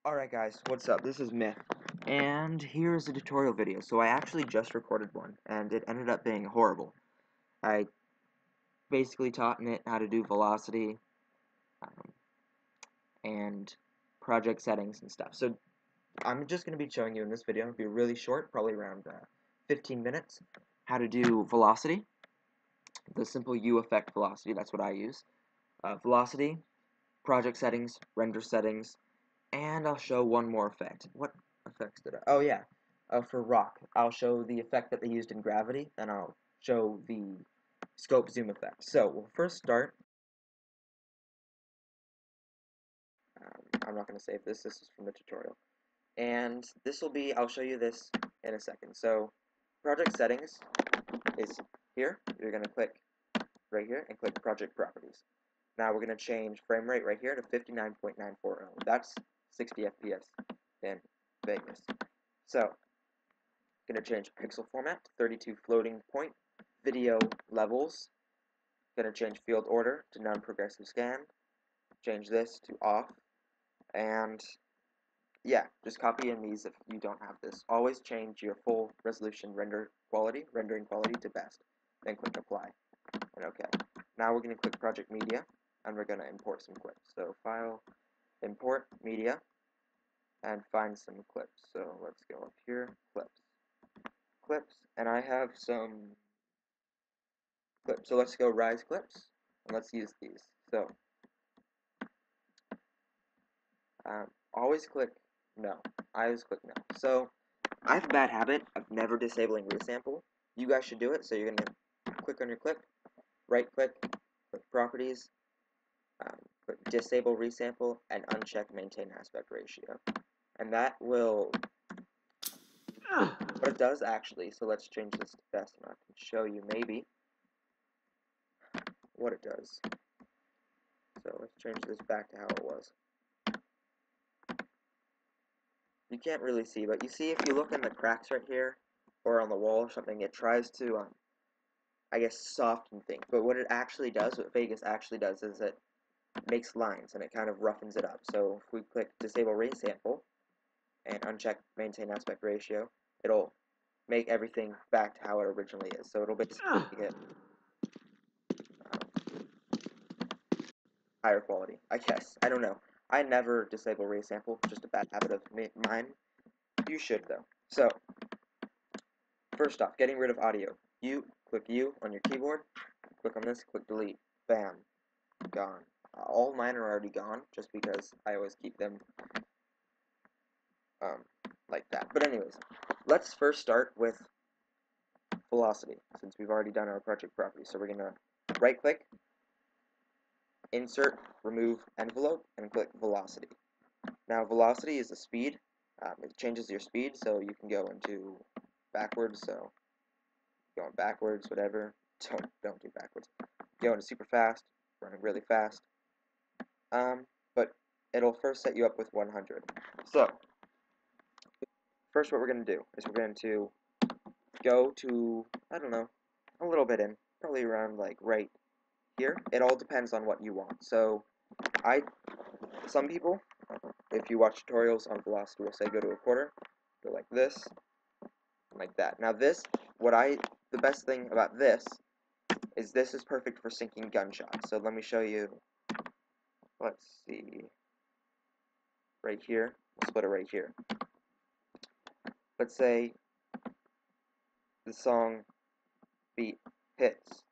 Alright guys, what's up? This is Myth, and here's a tutorial video. So I actually just recorded one, and it ended up being horrible. I basically taught it how to do velocity, and project settings and stuff. So I'm just going to be showing you in this video, it'll be really short, probably around 15 minutes, how to do velocity, the simple U effect velocity, that's what I use. Velocity, project settings, render settings, and I'll show one more effect. What effects did I... Oh, yeah. For rock, I'll show the effect that they used in Gravity, and I'll show the scope zoom effect. So, we'll first start... I'm not going to save this. This is from the tutorial. And this will be... I'll show you this in a second. So, project settings is here. You're going to click right here and click project properties. Now, we're going to change frame rate right here to 59.940. That's 60 FPS in Vegas. So, going to change pixel format to 32 floating point, video levels, going to change field order to non-progressive scan, change this to off, and yeah, just copy in these if you don't have this. Always change your full resolution rendering quality to best, then click apply, and okay. Now we're going to click project media, and we're going to import some clips. So file, import media, and find some clips. So let's go up here, clips, and I have some clips. So let's go rise clips, and let's use these. So always click no. I always click no. So I have a bad habit of never disabling resample. You guys should do it. So you're gonna click on your clip, right click, click properties, click disable resample, and uncheck maintain aspect ratio, and that will. What it does actually. So let's change this to best, and I can show you maybe what it does. So let's change this back to how it was. You can't really see, but you see if you look in the cracks right here, or on the wall or something, it tries to, I guess, soften things. But what it actually does, what Vegas actually does, is it makes lines, and it kind of roughens it up. So if we click disable resample, and uncheck maintain aspect ratio, it'll make everything back to how it originally is. So it'll basically get higher quality, I guess. I don't know. I never disable resample, just a bad habit of mine. You should, though. So, first off, getting rid of audio. Click U on your keyboard, click on this, click delete. Bam. Gone. All mine are already gone, just because I always keep them like that. But anyways, let's first start with velocity, since we've already done our project property. So we're going to right-click, insert, remove envelope, and click velocity. Now, velocity is the speed. It changes your speed, so you can go into backwards, so going backwards, whatever. Don't do backwards. Go into super fast, running really fast. But it'll first set you up with 100. So, first what we're going to do is we're going to go to, I don't know, a little bit in, probably around like right here. It all depends on what you want. So, some people, if you watch tutorials on velocity, will say go to a quarter, go like this, like that. Now this, the best thing about this is perfect for syncing gunshots. So let me show you, let's see, right here, we'll split it right here. Let's say the song beat hits,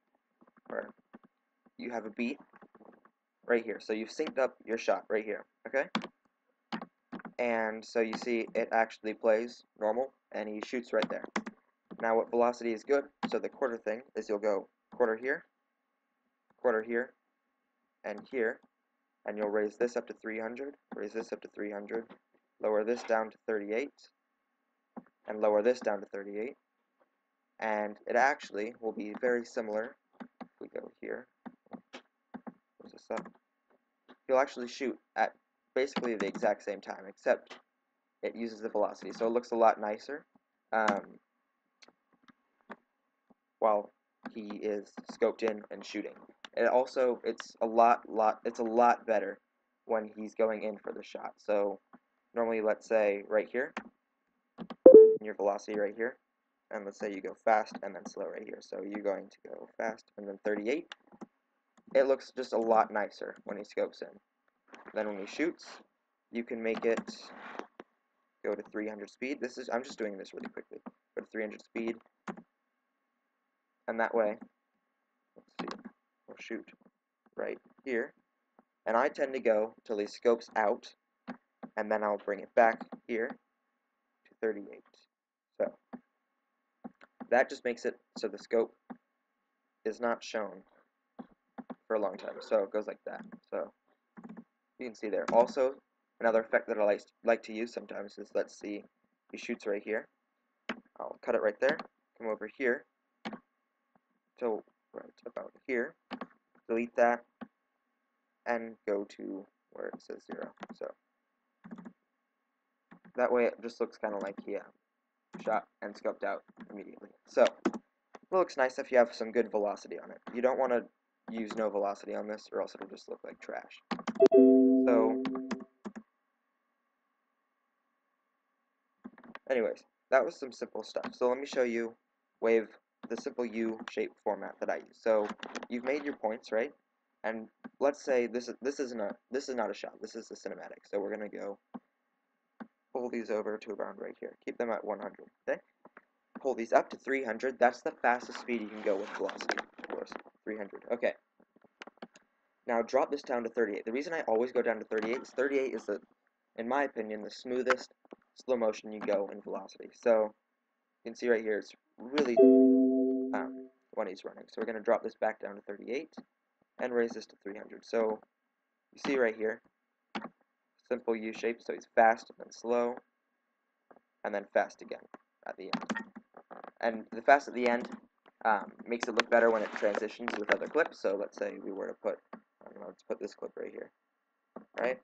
or you have a beat right here. So you've synced up your shot right here, okay? And so you see it actually plays normal, and he shoots right there. Now what velocity is good, so the quarter thing is you'll go quarter here, and here, and you'll raise this up to 300, raise this up to 300, lower this down to 38, and lower this down to 38, and it actually will be very similar. If we go here, close this up, you'll actually shoot at basically the exact same time, except it uses the velocity, so it looks a lot nicer while he is scoped in and shooting. It also, it's a lot better when he's going in for the shot. So normally, let's say, right here, your velocity right here, and let's say you go fast and then slow right here. So you're going to go fast and then 38. It looks just a lot nicer when he scopes in. Then when he shoots, you can make it go to 300 speed. I'm just doing this really quickly. Go to 300 speed, and that way, let's see, we'll shoot right here. And I tend to go till he scopes out, and then I'll bring it back here to 38. So that just makes it so the scope is not shown for a long time. So it goes like that. So you can see there. Also, another effect that I like to use sometimes is, let's see, he shoots right here. I'll cut it right there, come over here, till right about here, delete that, and go to where it says 0. So that way it just looks kind of like he shot and scoped out immediately. So it looks nice if you have some good velocity on it. You don't want to use no velocity on this, or else it'll just look like trash. So anyways, that was some simple stuff. So let me show you the simple U shape format that I use. So you've made your points, right? And let's say this is not a shot. This is a cinematic. So we're gonna go pull these over to around right here. Keep them at 100. Okay. Pull these up to 300. That's the fastest speed you can go with velocity, of course. 300. Okay. Now drop this down to 38. The reason I always go down to 38 is 38 is in my opinion, the smoothest slow motion you go in velocity. So you can see right here, it's really when he's running. So we're going to drop this back down to 38 and raise this to 300. So you see right here, simple U shape. So he's fast and then slow, and then fast again at the end. And the fast at the end makes it look better when it transitions with other clips. So let's say we were to put, I don't know, let's put this clip right here, right?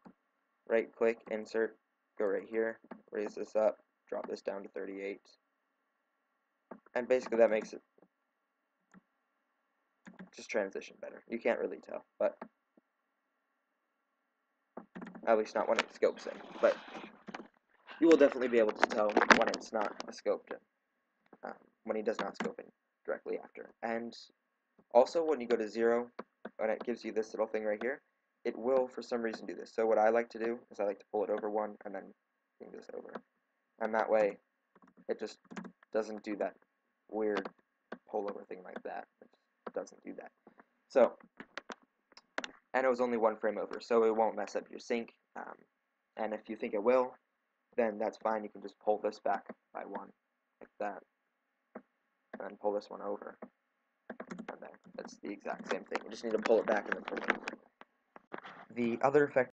Right click, insert, go right here, raise this up, drop this down to 38. And basically that makes it just transition better. You can't really tell, but at least not when it scopes in. But you will definitely be able to tell when it's not a scoped in, when he does not scope in directly after. And also when you go to 0, when it gives you this little thing right here, it will for some reason do this. So what I like to do is I like to pull it over 1 and then bring this over. And that way it just doesn't do that weird pullover thing like that. It doesn't do that. So, and it was only 1 frame over, so it won't mess up your sync. And if you think it will, then that's fine. You can just pull this back by 1, like that, and then pull this one over, and there. That's the exact same thing. You just need to pull it back and then pull it over. The other effect,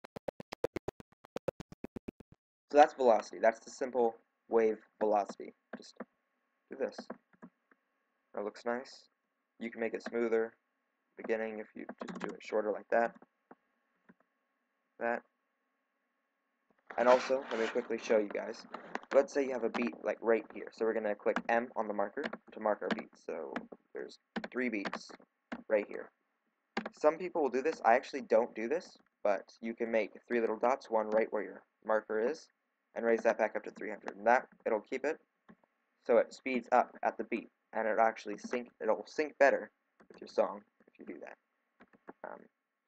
so that's velocity. That's the simple wave velocity. Just do this. It looks nice. You can make it smoother beginning if you just do it shorter like that. And also, let me quickly show you guys. Let's say you have a beat like right here. So we're going to click M on the marker to mark our beat. So there's 3 beats right here. Some people will do this. I actually don't do this, but you can make 3 little dots, one right where your marker is, and raise that back up to 300. And that, it'll keep it so it speeds up at the beat, and it'll sync better with your song if you do that.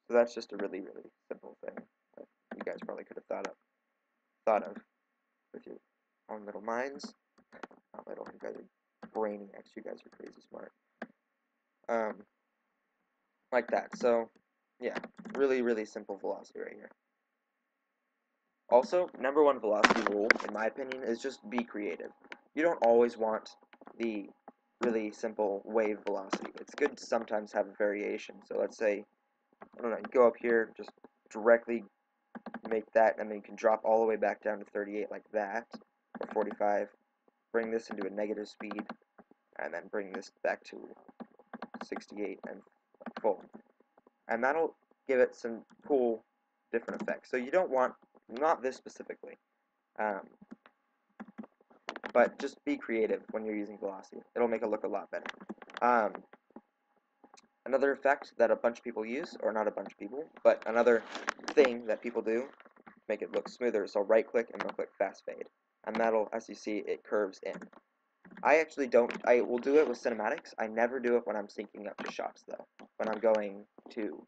So that's just a really, really simple thing that you guys probably could have thought of with your own little minds. Not little, you guys are brainiacs. You guys are crazy smart. Like that. So, yeah, really, really simple velocity right here. Also, #1 velocity rule, in my opinion, is just be creative. You don't always want the really simple wave velocity. It's good to sometimes have a variation. So let's say, I don't know, you go up here, just directly make that, and then you can drop all the way back down to 38 like that, or 45, bring this into a negative speed, and then bring this back to 68 and full. And that'll give it some cool different effects. So you don't want, not this specifically, but just be creative when you're using velocity. It'll make it look a lot better. Another effect that a bunch of people use, or not a bunch of people, but another thing that people do make it look smoother, so I'll right click and I'll click fast fade. And that'll, as you see, it curves in. I actually don't, I will do it with cinematics. I never do it when I'm syncing up to shots though. When I'm going to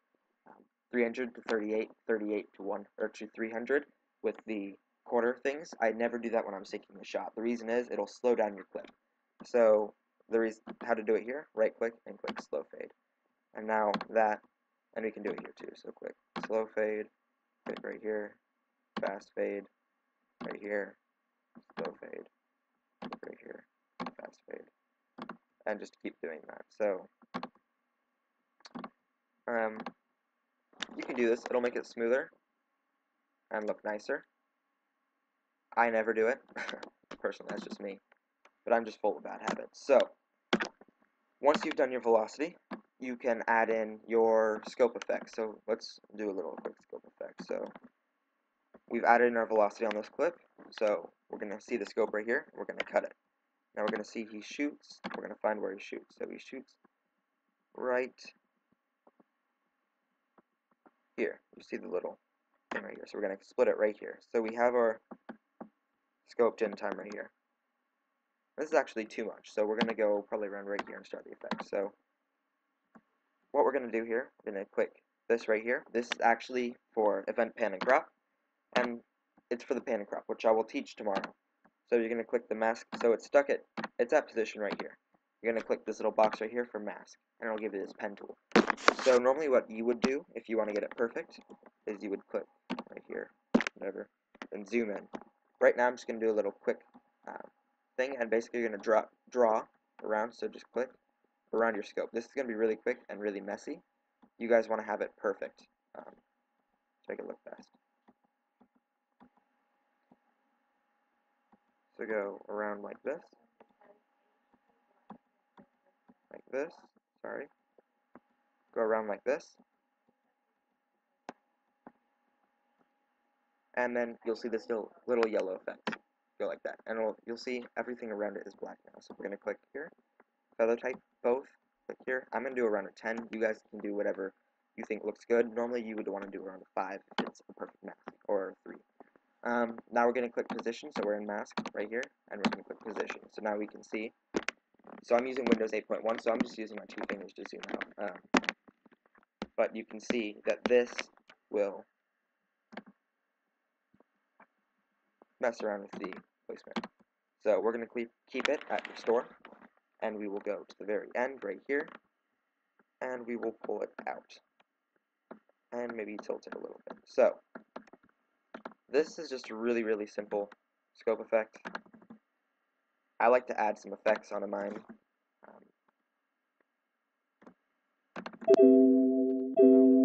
300 to 38, 38 to 1, or to 300 with the quarter things, I never do that when I'm syncing the shot. The reason is, it'll slow down your clip. So, the reason, how to do it here, right click and click slow fade. And now that, and we can do it here too, so click slow fade, click right here, fast fade, right here, slow fade, click right here, fast fade, and just keep doing that. So, you can do this, it'll make it smoother and look nicer. I never do it, personally, that's just me, but I'm just full of bad habits. So, once you've done your velocity, you can add in your scope effects. So let's do a little quick scope effect. So we've added in our velocity on this clip. So we're going to see the scope right here. We're going to cut it. Now we're going to see he shoots. We're going to find where he shoots. So he shoots right here. You see the little thing right here. So we're going to split it right here. So we have our scoped in time right here. This is actually too much. So we're going to go probably around right here and start the effect. So what we're going to do here, we're going to click this right here. This is actually for event pan and crop, and it's for the pan and crop, which I will teach tomorrow. So you're going to click the mask, so it's stuck at, it's at position right here. You're going to click this little box right here for mask, and it'll give you this pen tool. So normally what you would do, if you want to get it perfect, is you would click right here, whatever, and zoom in. Right now I'm just going to do a little quick thing, and basically you're going to draw around, so just click around your scope. This is going to be really quick and really messy. You guys want to have it perfect. Make it look fast. So go around like this. Like this. Sorry. Go around like this. And then you'll see this little yellow effect. Go like that. And you'll see everything around it is black now. So we're going to click here. Feather type, both. Click here. I'm going to do around a 10. You guys can do whatever you think looks good. Normally you would want to do around a 5 if it's a perfect mask, or 3. Now we're going to click position, so we're in mask right here, and we're going to click position. So now we can see. So I'm using Windows 8.1, so I'm just using my 2 fingers to zoom out. But you can see that this will mess around with the placement. So we're going to keep it at restore, and we will go to the very end right here, and we will pull it out, and maybe tilt it a little bit. So this is just a really, really simple scope effect. I like to add some effects onto mine.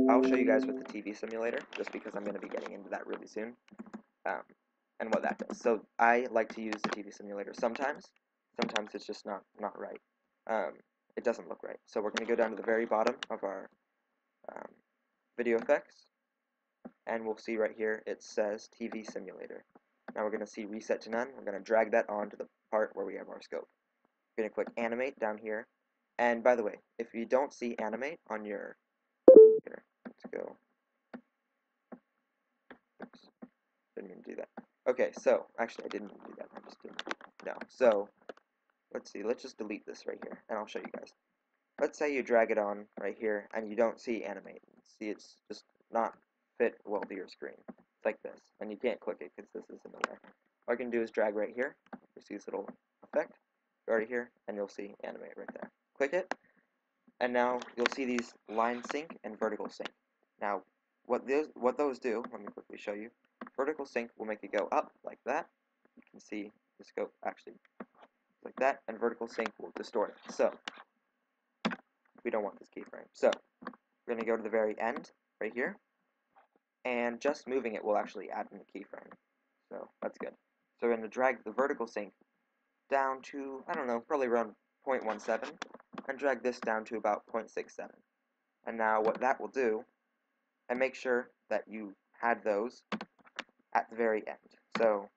I'll show you guys with the TV simulator, just because I'm going to be getting into that really soon, and what that does. So I like to use the TV simulator sometimes. Sometimes it's just not right. It doesn't look right. So we're going to go down to the very bottom of our video effects, and we'll see right here it says TV simulator. Now we're going to see reset to none. We're going to drag that onto the part where we have our scope. We're going to click animate down here. And by the way, if you don't see animate on your, here, let's go. Oops, didn't even do that. Okay, so actually I didn't even do that. I just didn't. No. So let's see. Let's just delete this right here, and I'll show you guys. Let's say you drag it on right here, and you don't see animate. See, it's just not fit well to your screen. It's like this, and you can't click it because this is in the way. All you can do is drag right here. You see this little effect. Go right here, and you'll see animate right there. Click it, and now you'll see these line sync and vertical sync. Now, what those do, let me quickly show you. Vertical sync will make it go up like that. You can see the scope actually like that, and vertical sync will distort it. So, we don't want this keyframe. So, we're going to go to the very end, right here, and just moving it will actually add in the keyframe. So, that's good. So, we're going to drag the vertical sync down to, I don't know, probably around 0.17, and drag this down to about 0.67. And now what that will do, and make sure that you had those at the very end. So,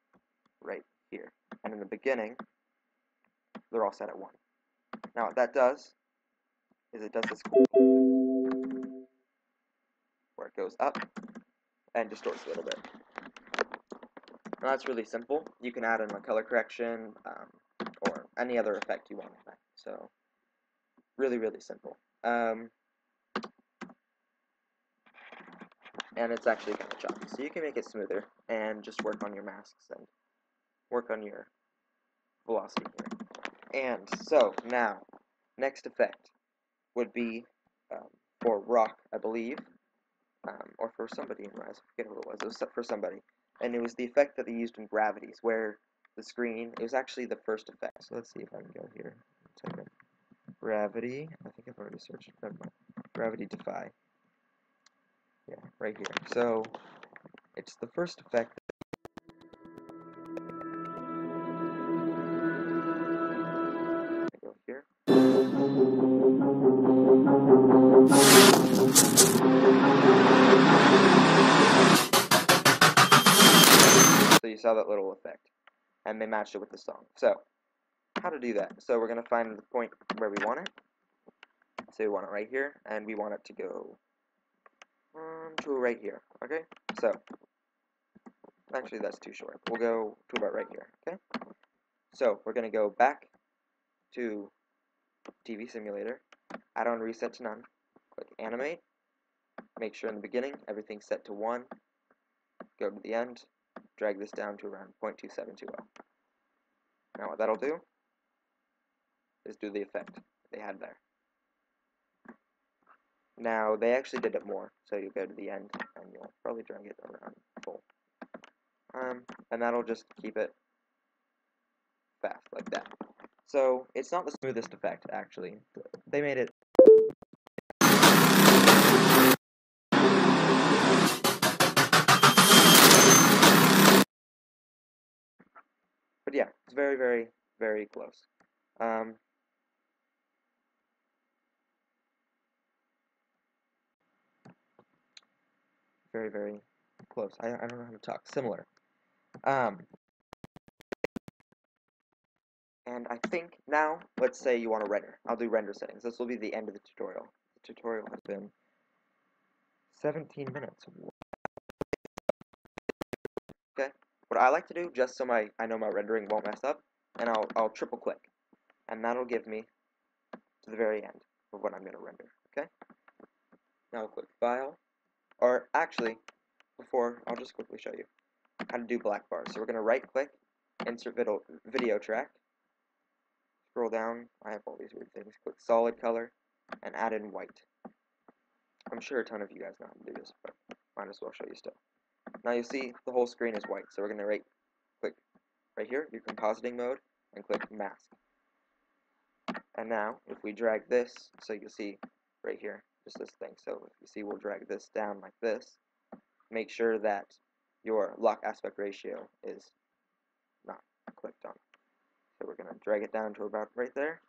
right here. And in the beginning, they're all set at 1. Now what that does, is it does this cool thing, where it goes up, and distorts a little bit. Now that's really simple. You can add in a color correction or any other effect you want on that. So really, really simple. And it's actually kind of choppy, so you can make it smoother and just work on your masks and work on your velocity here. And so now, next effect would be for rock, I believe, or for somebody in Rise. I forget who it was. It was for somebody, and it was the effect that they used in Gravities, where the screen. It was actually the first effect. So let's see if I can go here. Type in Gravity. I think I've already searched. Never mind. Gravity Defy. Yeah, right here. So it's the first effect. I go here. So you saw that little effect, and they matched it with the song. So how to do that? So we're gonna find the point where we want it. So we want it right here, and we want it to go to right here. Okay. So actually that's too short. We'll go to about right here. Okay. So we're gonna go back to TV Simulator, add on reset to none, click animate, make sure in the beginning everything's set to 1, go to the end, drag this down to around 0.2720. Now what that'll do is do the effect they had there. Now they actually did it more, so you go to the end and you'll probably drag it around full. And that'll just keep it fast like that. So it's not the smoothest effect actually. They made it but yeah, it's very, very, very close. Very, very close. I don't know how to talk. Similar. And I think now, let's say you want to render. I'll do render settings. This will be the end of the tutorial. The tutorial has been 17 minutes. Okay. What I like to do, just so I know my rendering won't mess up, and I'll triple click, and that'll give me to the very end of what I'm going to render. Okay. Now I'll click File, or actually, before I'll just quickly show you how to do black bars. So we're going to right click, insert video track. Scroll down, I have all these weird things, click solid color, and add in white. I'm sure a ton of you guys know how to do this, but might as well show you still. Now you see the whole screen is white, so we're going to click right here, your compositing mode, and click mask. And now, if we drag this, so you see right here, just this thing, so if you see we'll drag this down like this, make sure that your lock aspect ratio is not clicked on. So we're going to drag it down to about right there,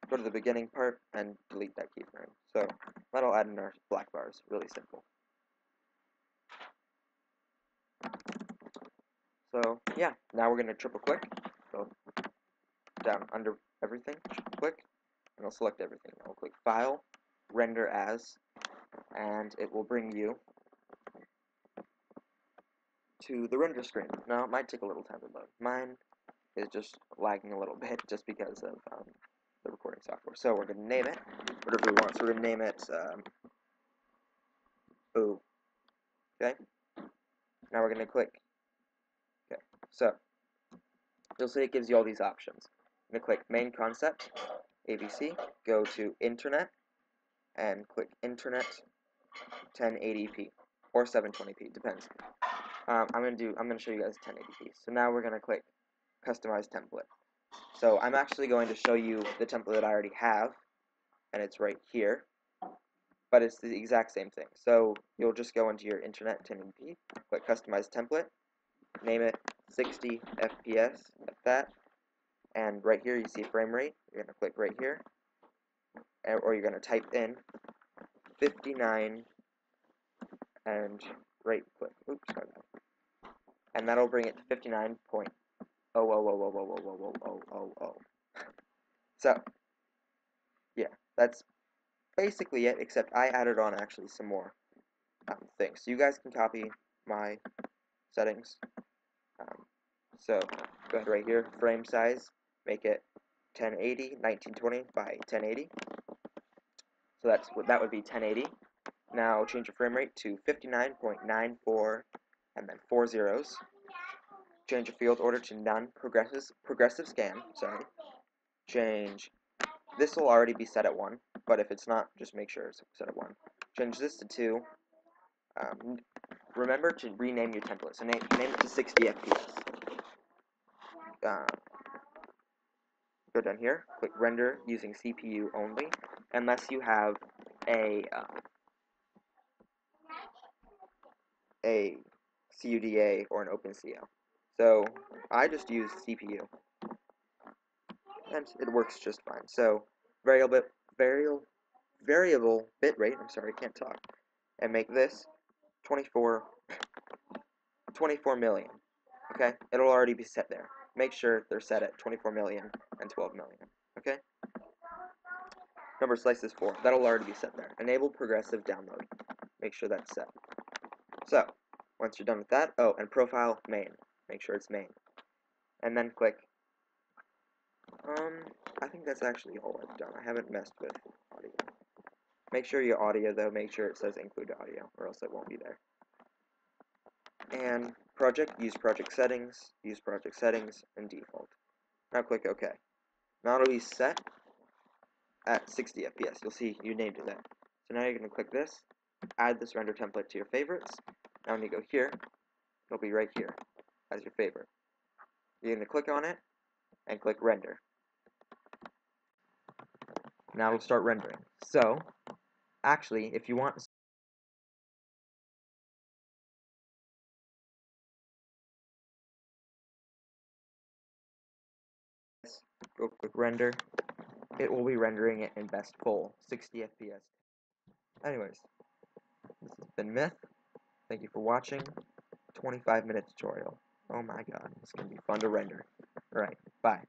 go to the beginning part, and delete that keyframe. So that'll add in our black bars. Really simple. So yeah, now we're going to triple click, go down under everything, triple click, and it'll select everything. I'll click File, Render As, and it will bring you to the render screen. Now it might take a little time to load. Mine is just lagging a little bit just because of the recording software. So we're going to name it whatever we want. So we're going to name it Boo. Okay? Now we're going to click. Okay. So you'll see it gives you all these options. I'm going to click Main Concept, ABC, go to Internet, and click Internet 1080p or 720p, depends. I'm going to show you guys 1080p. So now we're going to click Customize Template. So I'm actually going to show you the template that I already have, and it's right here, but it's the exact same thing. So you'll just go into your Internet 1080p, click Customize Template, name it 60 FPS like that, and right here you see frame rate. You're going to click right here, or you're going to type in 59 and right click. Oops, sorry. And that'll bring it to 59.0000000. So, yeah, that's basically it, except I added on actually some more things. So you guys can copy my settings So go ahead right here, frame size, make it 1080, 1920 by 1080. So that would be 1080. Now change your frame rate to 59.94 and then 4 zeros. Change your field order to progressive scan. Sorry. Change. This will already be set at 1, but if it's not, just make sure it's set at 1. Change this to 2. Remember to rename your template. So name it to 60 FPS. Go down here, click render using CPU only, unless you have a CUDA or an OpenCL. So I just use CPU, and it works just fine. So variable bit rate. I'm sorry, I can't talk. And make this 24 million. Okay, it'll already be set there. Make sure they're set at 24 million and 12 million. Okay. Remember, slice is 4. That'll already be set there. Enable progressive download. Make sure that's set. So, once you're done with that, oh, and profile main. Make sure it's main. And then click. I think that's actually all I've done. I haven't messed with audio. Make sure your audio, though, make sure it says include audio, or else it won't be there. And use project settings, and default. Now click OK. Now it'll be set at 60 FPS. You'll see you named it there. So now you're going to click this, add this render template to your favorites. Now when you go here, it'll be right here as your favorite. You're going to click on it and click render. Now it'll start rendering. So, actually, if you want go click render, it will be rendering it in best full 60 FPS. Anyways, this has been Myth. Thank you for watching. 25-minute tutorial. Oh my god, it's going to be fun to render. Alright, bye.